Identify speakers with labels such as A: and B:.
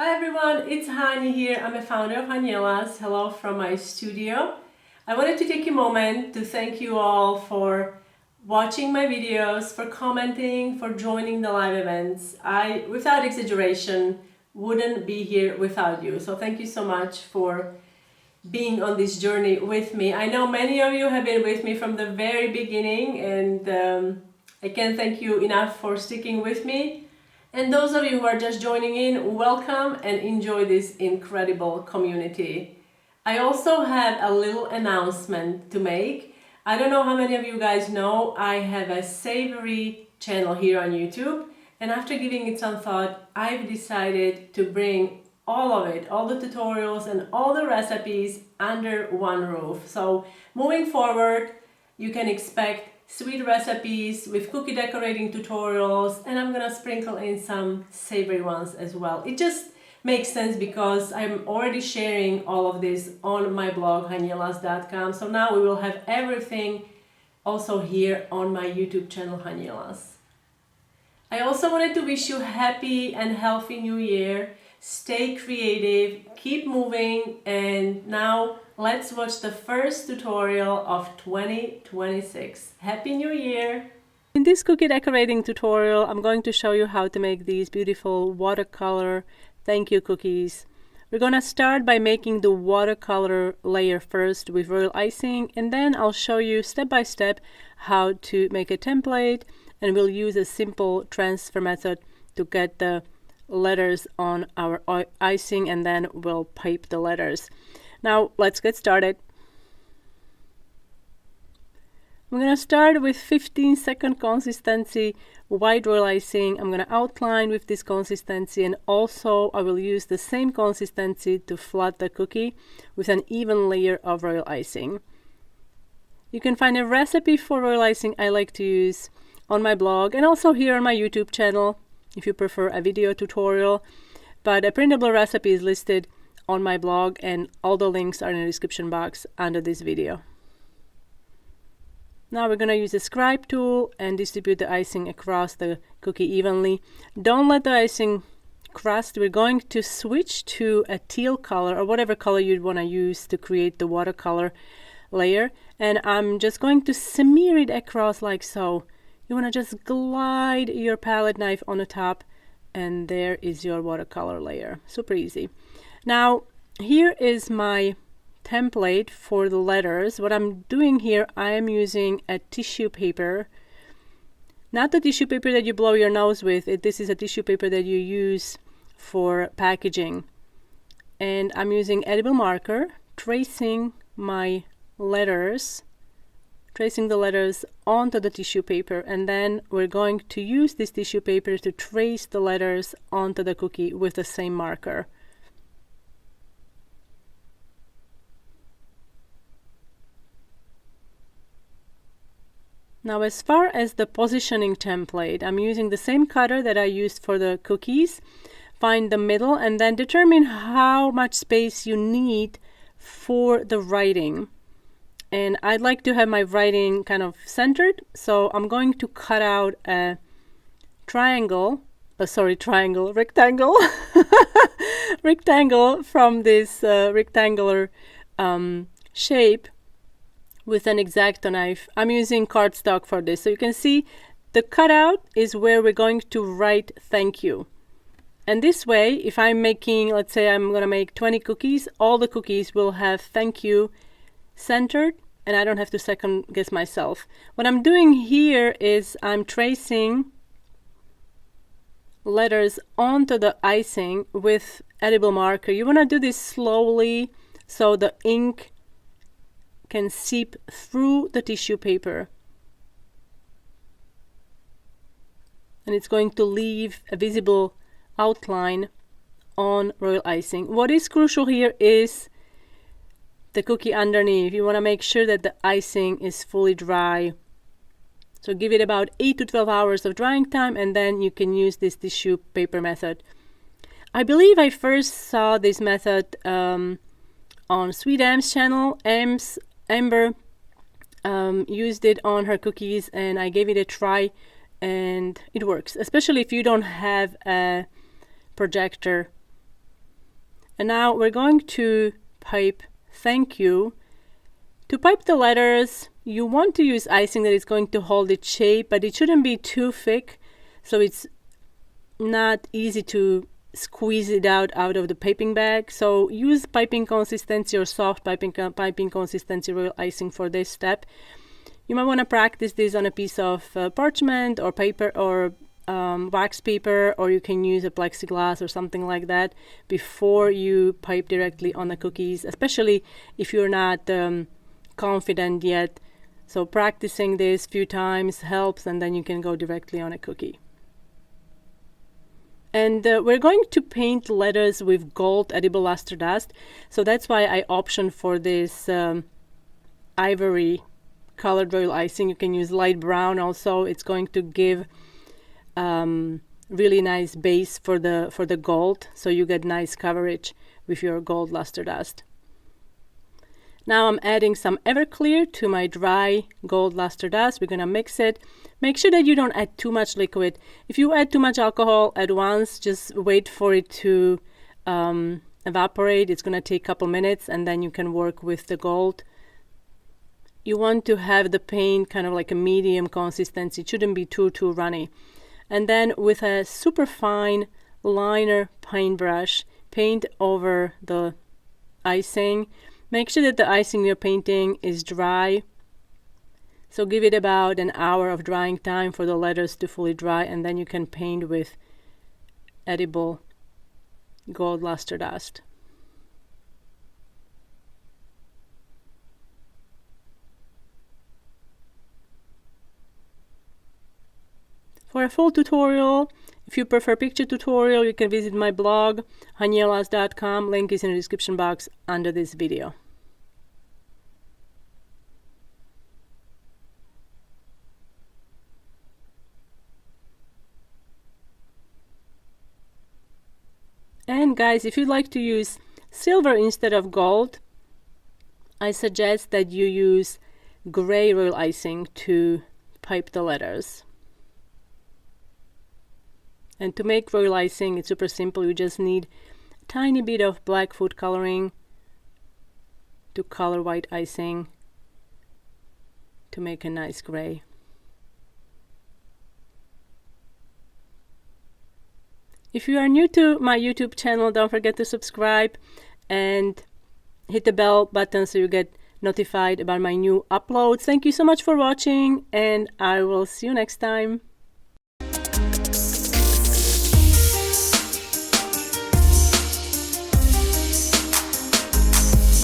A: Hi everyone, it's Hani here. I'm a founder of Hanielas. Hello from my studio. I wanted to take a moment to thank you all for watching my videos, for commenting, for joining the live events. I, without exaggeration, wouldn't be here without you. So thank you so much for being on this journey with me. I know many of you have been with me from the very beginning, and I can't thank you enough for sticking with me. And those of you who are just joining in, welcome and enjoy this incredible community. I also have a little announcement to make. I don't know how many of you guys know, I have a savory channel here on YouTube, and after giving it some thought, I've decided to bring all of it, all the tutorials and all the recipes under one roof. So moving forward, you can expect sweet recipes with cookie decorating tutorials, and I'm gonna sprinkle in some savory ones as well. It just makes sense because I'm already sharing all of this on my blog hanielas.com. So now we will have everything also here on my YouTube channel Hanielas. I also wanted to wish you happy and healthy new year. Stay creative, keep moving, and now let's watch the first tutorial of 2026. Happy New Year! In this cookie decorating tutorial, I'm going to show you how to make these beautiful watercolor thank you cookies. We're going to start by making the watercolor layer first with royal icing, and then I'll show you step by step how to make a template, and we'll use a simple transfer method to get the letters on our icing, and then we'll pipe the letters. Now let's get started. I'm going to start with 15-second consistency white royal icing. I'm going to outline with this consistency, and also I will use the same consistency to flood the cookie with an even layer of royal icing. You can find a recipe for royal icing I like to use on my blog and also here on my YouTube channel if you prefer a video tutorial, but a printable recipe is listed on my blog, and all the links are in the description box under this video. Now we're going to use the scribe tool and distribute the icing across the cookie evenly. Don't let the icing crust. We're going to switch to a teal color or whatever color you'd want to use to create the watercolor layer, and I'm just going to smear it across like so. You want to just glide your palette knife on the top, and there is your watercolor layer. Super easy. Now here is my template for the letters. What I'm doing here, I am using a tissue paper, not the tissue paper that you blow your nose with. This is a tissue paper that you use for packaging, and I'm using edible marker, tracing my letters, tracing the letters onto the tissue paper, and then we're going to use this tissue paper to trace the letters onto the cookie with the same marker. Now as far as the positioning template, I'm using the same cutter that I used for the cookies. Find the middle and then determine how much space you need for the writing. And I'd like to have my writing kind of centered, so I'm going to cut out a rectangle rectangle from this rectangular shape with an X-Acto knife. I'm using cardstock for this, so you can see the cutout is where we're going to write thank you. And this way, if I'm making, let's say I'm going to make 20 cookies, all the cookies will have thank you centered, and I don't have to second guess myself. What I'm doing here is I'm tracing letters onto the icing with edible marker. You want to do this slowly so the ink can seep through the tissue paper, and it's going to leave a visible outline on royal icing. What is crucial here is the cookie underneath. You want to make sure that the icing is fully dry. So give it about 8 to 12 hours of drying time, and then you can use this tissue paper method. I believe I first saw this method on Sweet Am's channel. Amber used it on her cookies, and I gave it a try, and it works, especially if you don't have a projector And now we're going to pipe thank you. To pipe the letters, you want to use icing that is going to hold its shape, but it shouldn't be too thick, so it's not easy to squeeze it out of the piping bag. So use piping consistency or soft piping consistency royal icing for this step. You might want to practice this on a piece of parchment or paper or wax paper, or you can use a plexiglass or something like that before you pipe directly on the cookies, especially if you're not confident yet. So practicing this few times helps, and then you can go directly on a cookie. And we're going to paint letters with gold edible luster dust, so that's why I optioned for this ivory colored royal icing. You can use light brown also. It's going to give really nice base for the gold, so you get nice coverage with your gold luster dust. Now I'm adding some Everclear to my dry gold luster dust. We're gonna mix it. Make sure that you don't add too much liquid. If you add too much alcohol at once, just wait for it to evaporate. It's gonna take a couple minutes, and then you can work with the gold. You want to have the paint kind of like a medium consistency. It shouldn't be too runny. And then with a super fine liner paintbrush, paint over the icing. Make sure that the icing you're painting is dry. So give it about an hour of drying time for the letters to fully dry, and then you can paint with edible gold luster dust. For a full tutorial, if you prefer picture tutorial, you can visit my blog, hanielas.com. Link is in the description box under this video. And guys, if you'd like to use silver instead of gold, I suggest that you use gray royal icing to pipe the letters. And to make royal icing, it's super simple. You just need a tiny bit of black food coloring to color white icing to make a nice gray. If you are new to my YouTube channel, don't forget to subscribe and hit the bell button so you get notified about my new uploads. Thank you so much for watching, and I will see you next time.